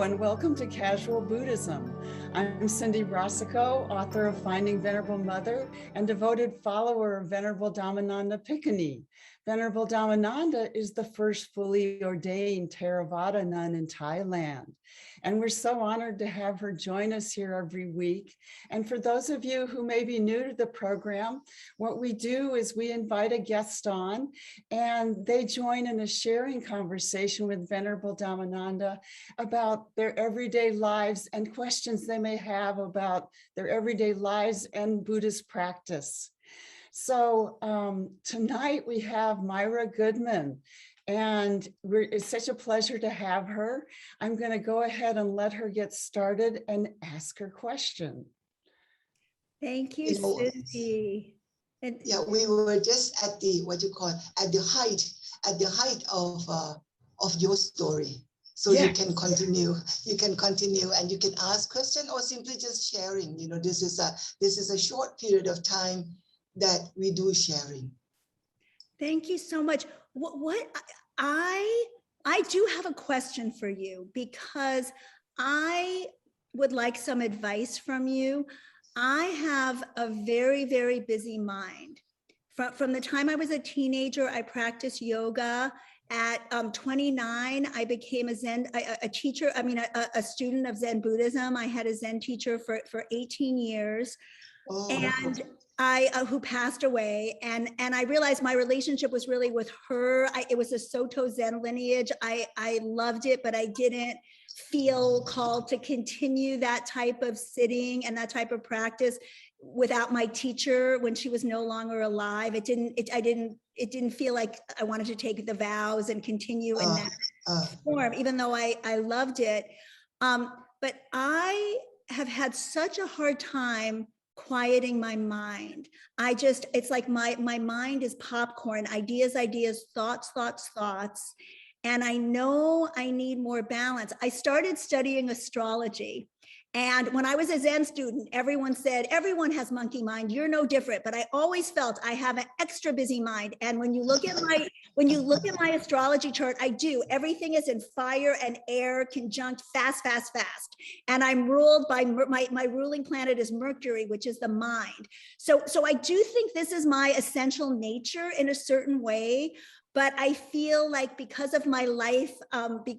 and welcome to Casual Buddhism. I'm Cindy Rossico, author of Finding Venerable Mother and devoted follower of Venerable Dhammananda Pikani. Venerable Dhammananda is the first fully ordained Theravada nun in Thailand. And we're so honored to have her join us here every week. And for those of you who may be new to the program, what we do is we invite a guest on and they join in a sharing conversation with Venerable Dhammananda about their everyday lives and questions they may have about their everyday lives and Buddhist practice. So tonight we have Myra Goodman, and it's such a pleasure to have her. I'm going to go ahead and let her get started and ask her question. Thank you, Cindy. And yeah, we were just at the at the height of your story. So Yeah. you can continue and you can ask question or simply just sharing. You know, this is a short period of time that we do sharing. thank you so much. What I do have a question for you, because I would like some advice from you. I have a very, very busy mind. From the time I was a teenager, I practiced yoga. At 29, I became a teacher, a student of Zen Buddhism. I had a Zen teacher for 18 years. Oh. And who passed away, and I realized my relationship was really with her. It was a Soto Zen lineage. I loved it, but I didn't feel called to continue that type of sitting and that type of practice without my teacher when she was no longer alive. It didn't feel like I wanted to take the vows and continue in that form, even though I loved it. But I have had such a hard time quieting my mind. It's like my mind is popcorn, ideas, thoughts. And I know I need more balance. I started studying astrology. And when I was a Zen student, everyone said, everyone has monkey mind, you're no different. But I always felt I have an extra busy mind. And when you look at my astrology chart, I do. Everything is in fire and air conjunct fast. And I'm ruled by my ruling planet is Mercury, which is the mind. So I do think this is my essential nature in a certain way. But I feel like because of my life,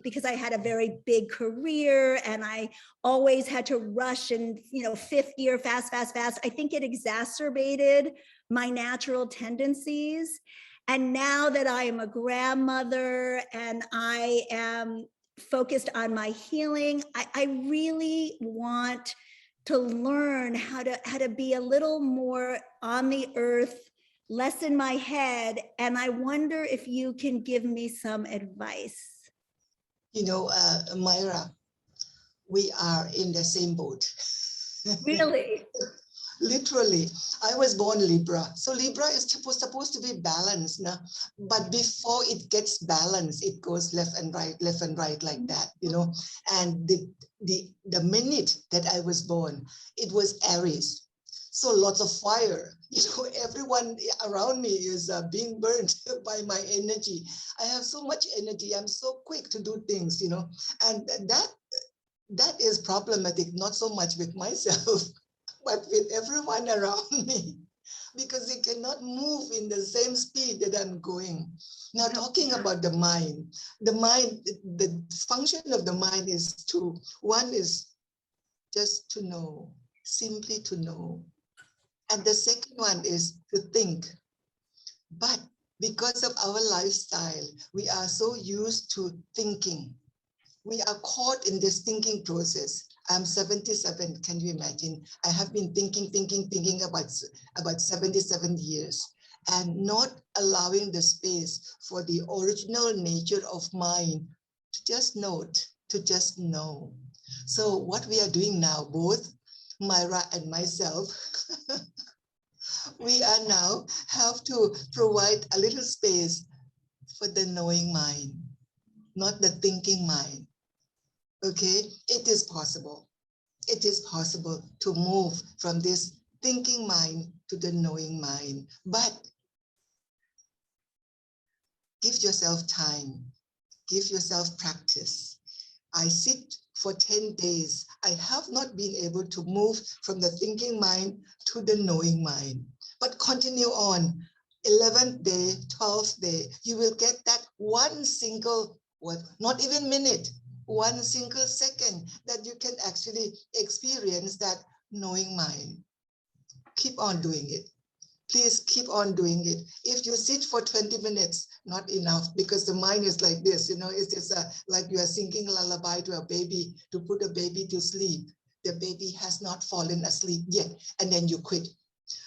because I had a very big career and I always had to rush and, fifth gear, fast, I think it exacerbated my natural tendencies. And now that I am a grandmother and I am focused on my healing, I really want to learn how to be a little more on the earth, less in my head. And I wonder if you can give me some advice. Myra, we are in the same boat. Really? Literally, I was born Libra. So Libra is supposed to be balanced, nah? But before it gets balanced, it goes left and right like that, And the minute that I was born, it was Aries. So lots of fire, everyone around me is being burnt by my energy. I have so much energy. I'm so quick to do things, and that is problematic, not so much with myself, but with everyone around me, because they cannot move in the same speed that I'm going. Now, talking about the mind, the function of the mind is one is just to know, simply to know. And the second one is to think. But because of our lifestyle, we are so used to thinking. We are caught in this thinking process. I'm 77, can you imagine? I have been thinking about 77 years and not allowing the space for the original nature of mind to just note, to just know. So what we are doing now, both Myra and myself, we are now have to provide a little space for the knowing mind, not the thinking mind. Okay, it is possible. It is possible to move from this thinking mind to the knowing mind, but give yourself time, give yourself practice. I sit for 10 days, I have not been able to move from the thinking mind to the knowing mind. But continue on. 11th day, 12th day, you will get that one single, not even minute, one single second that you can actually experience that knowing mind. Keep on doing it. Please keep on doing it. If you sit for 20 minutes, not enough, because the mind is like this, it's just like you are singing a lullaby to a baby, to put a baby to sleep. The baby has not fallen asleep yet, and then you quit.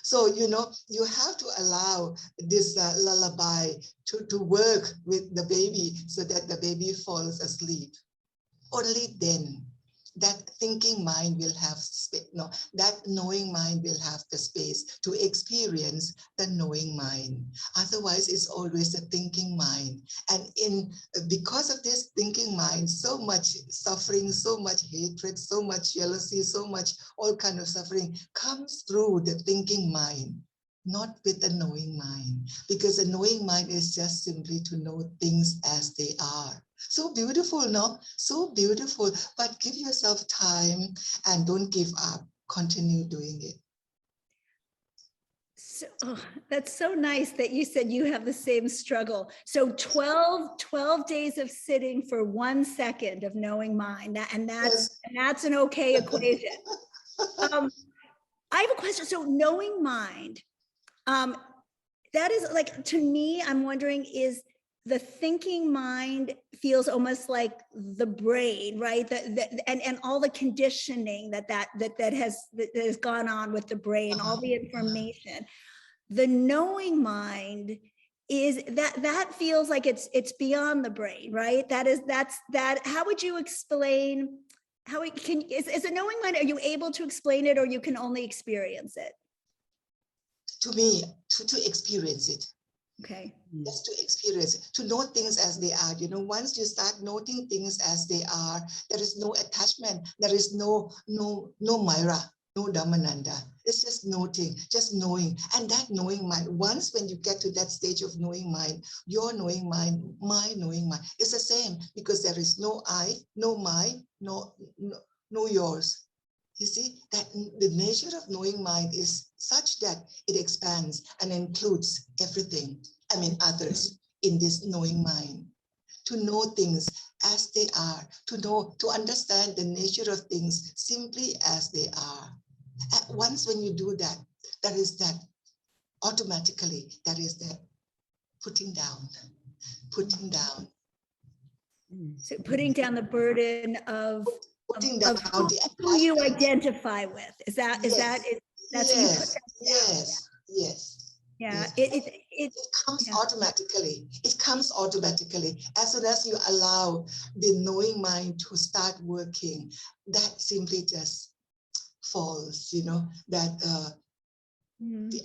So, you have to allow this lullaby to work with the baby so that the baby falls asleep. Only then that thinking mind will have space, that knowing mind will have the space to experience the knowing mind. Otherwise, it's always a thinking mind. And because of this thinking mind, so much suffering, so much hatred, so much jealousy, so much all kind of suffering comes through the thinking mind, not with the knowing mind. Because the knowing mind is just simply to know things as they are. So beautiful, no? So beautiful. But give yourself time and don't give up. Continue doing it. So, that's so nice that you said you have the same struggle. So 12 days of sitting for 1 second of knowing mind, and that's an okay equation. I have a question. So knowing mind, that is like, to me, I'm wondering, is the thinking mind feels almost like the brain, right? And all the conditioning that has gone on with the brain, all the information. The knowing mind is that feels like it's beyond the brain, right? That's how would you explain how it can, is a knowing mind, are you able to explain it, or you can only experience it? To me, to experience it. Okay. Just to experience it, to know things as they are. Once you start noting things as they are, there is no attachment. There is no Myra, no Dhammananda. It's just noting, just knowing. And that knowing mind, once when you get to that stage of knowing mind, your knowing mind, my knowing mind, it's the same, because there is no I, no my, no yours. You see, that the nature of knowing mind is such that it expands and includes everything, others in this knowing mind. To know things as they are, to understand the nature of things simply as they are. And once when you do that, there is that automatically, there is that putting down. So putting down the burden of Putting down who you identify with. That's what you put yes. Yeah, yes. It comes automatically. It comes automatically. As soon as you allow the knowing mind to start working, that simply just falls, that the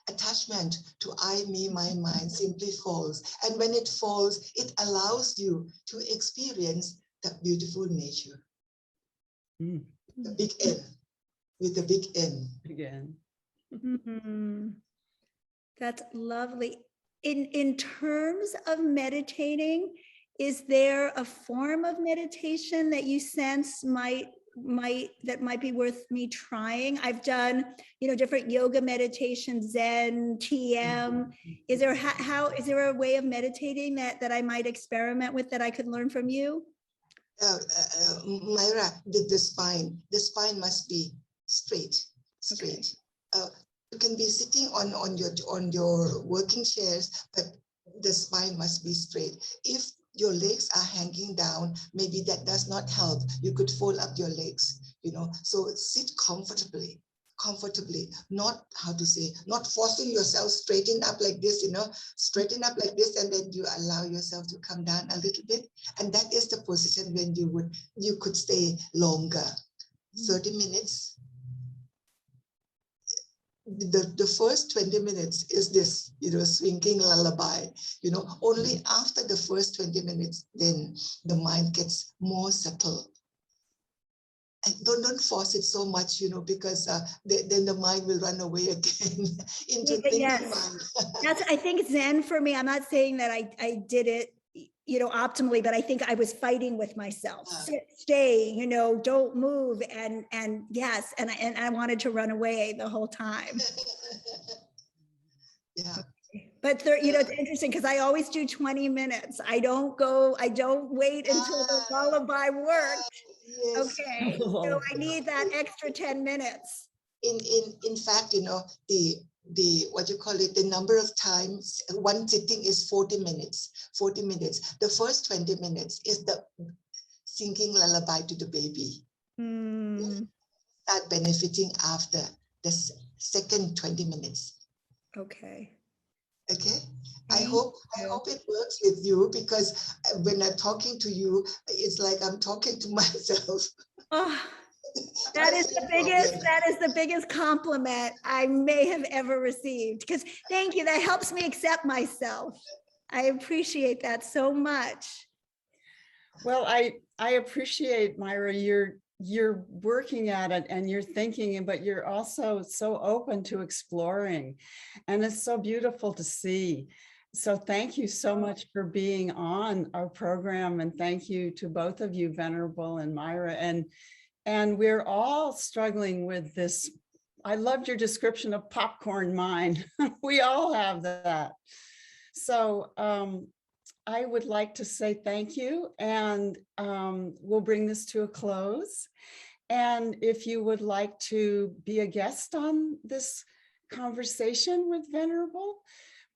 attachment to I, me, my mind simply falls. And when it falls, it allows you to experience that beautiful nature. The big N, with the big N. Again. That's lovely. In terms of meditating, is there a form of meditation that you sense might be worth me trying? I've done, different yoga meditations, Zen, TM. Is there a way of meditating that I might experiment with, that I could learn from you? Myra, the spine must be straight. Okay. You can be sitting on your working chairs, but the spine must be straight. If your legs are hanging down, maybe that does not help. You could fold up your legs, so sit comfortably, not not forcing yourself straighten up like this, straighten up like this, and then you allow yourself to come down a little bit. And that is the position when you could stay longer, 30 minutes. The first 20 minutes is this, swinging lullaby, only after the first 20 minutes, then the mind gets more subtle. And don't force it so much, because then the mind will run away again into thinking mind. That's, I think, Zen for me. I'm not saying that I did it, optimally, but I think I was fighting with myself. Yeah. Sit, stay, don't move. And yes, and I wanted to run away the whole time. Yeah. But it's interesting because I always do 20 minutes. I don't wait until the lullaby works. Yes. Okay, so I need that extra 10 minutes. In fact, the what you call it, the number of times one sitting is 40 minutes. 40 minutes. The first 20 minutes is the singing lullaby to the baby. Start benefiting after the second 20 minutes. Okay. Okay. I hope it works with you, because when I'm talking to you, it's like I'm talking to myself. Oh, that is the biggest compliment I may have ever received, because thank you. That helps me accept myself. I appreciate that so much. Well, I appreciate, Myra, you're working at it and you're thinking, but you're also so open to exploring, and it's so beautiful to see. So thank you so much for being on our program, and thank you to both of you, Venerable and Myra. And we're all struggling with this. I loved your description of popcorn mind. We all have that. So I would like to say thank you, and we'll bring this to a close. And if you would like to be a guest on this conversation with Venerable,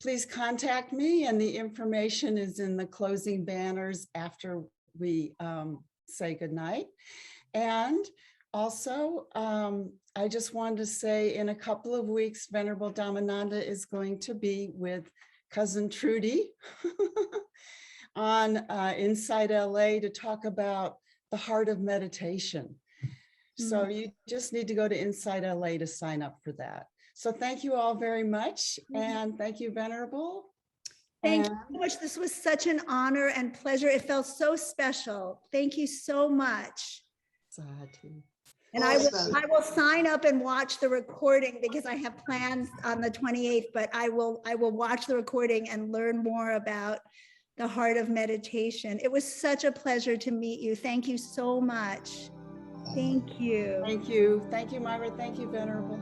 please contact me, and the information is in the closing banners after we say goodnight. And also, I just wanted to say, in a couple of weeks, Venerable Dhammananda is going to be with Cousin Trudy on Inside LA to talk about the heart of meditation. So you just need to go to Inside LA to sign up for that. So thank you all very much. And thank you, Venerable. Thank you so much. This was such an honor and pleasure. It felt so special. Thank you so much. Sadhu. And I will sign up and watch the recording, because I have plans on the 28th, but I will watch the recording and learn more about the heart of meditation. It was such a pleasure to meet you. Thank you so much. Thank you. Thank you. Thank you, Myra. Thank you, Venerable.